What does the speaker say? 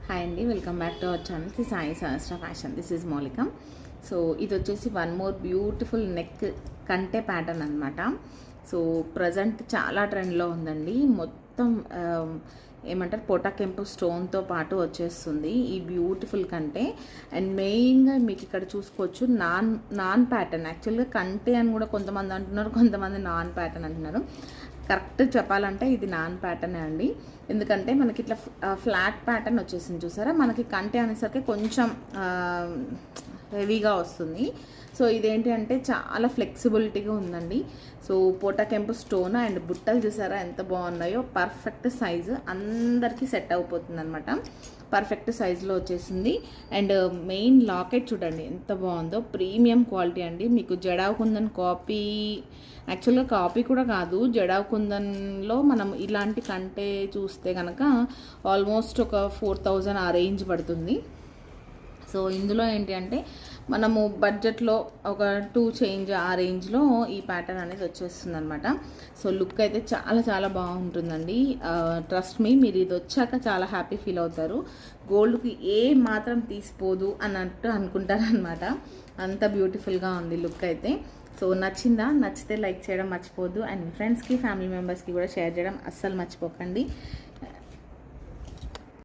Hi అండి, welcome back to our channel the Sai Sahasra fashion. This is మౌలిక. So ఇది వచ్చేసి వన్ మోర్ బ్యూటిఫుల్ నెక్ కంటే pattern అనమాట. సో ప్రజెంట్ చాలా ట్రెండ్లో ఉందండి. మొత్తం ఏమంటారు పోటా కెంపు స్టోన్తో పాటు వచ్చేస్తుంది ఈ బ్యూటిఫుల్ కంటే. అండ్ మెయిన్గా మీకు ఇక్కడ చూసుకోవచ్చు నాన్ ప్యాటర్న్. యాక్చువల్గా కంటే అని కూడా కొంతమంది అంటున్నారు, కొంతమంది నాన్ ప్యాటర్న్ అంటున్నారు. కరెక్ట్ చెప్పాలంటే ఇది నాన్ ప్యాటర్నే అండి. ఎందుకంటే మనకి ఇట్లా ఫ్లాట్ ప్యాటర్న్ వచ్చేసింది చూసారా, మనకి కంటే అనేసరికి కొంచెం హెవీగా వస్తుంది. సో ఇదేంటి అంటే చాలా ఫ్లెక్సిబిలిటీగా ఉందండి. సో పోటా కెంపు స్టోన్ అండ్ బుట్టలు చూసారా ఎంత బాగున్నాయో. పర్ఫెక్ట్ సైజు అందరికీ సెట్ అయిపోతుంది అనమాట. పర్ఫెక్ట్ సైజులో వచ్చేసింది. అండ్ మెయిన్ లాకెట్ చూడండి ఎంత బాగుందో, ప్రీమియం క్వాలిటీ అండి. మీకు జడావ్ కుందన్ కాపీ, యాక్చువల్గా కాపీ కూడా కాదు, జడావ్ కుందన్లో మనం ఇలాంటి కంటే చూస్తే కనుక ఆల్మోస్ట్ ఒక 4000 ఆ రేంజ్ పడుతుంది. సో ఇందులో ఏంటి అంటే మనము బడ్జెట్లో ఒక 2 చేంజ్ ఆ రేంజ్లో ఈ ప్యాటర్న్ అనేది వచ్చేస్తుంది అనమాట. సో లుక్ అయితే చాలా చాలా బాగుంటుందండి. ట్రస్ట్ మీ, మీరు ఇది వచ్చాక చాలా హ్యాపీ ఫీల్ అవుతారు. గోల్డ్కి ఏ మాత్రం తీసిపోదు అన్నట్టు అనుకుంటారనమాట. అంత బ్యూటిఫుల్గా ఉంది లుక్ అయితే. సో నచ్చిందా? నచ్చితే లైక్ చేయడం మర్చిపోద్దు. అండ్ ఫ్రెండ్స్కి ఫ్యామిలీ మెంబర్స్కి కూడా షేర్ చేయడం అస్సలు మర్చిపోకండి.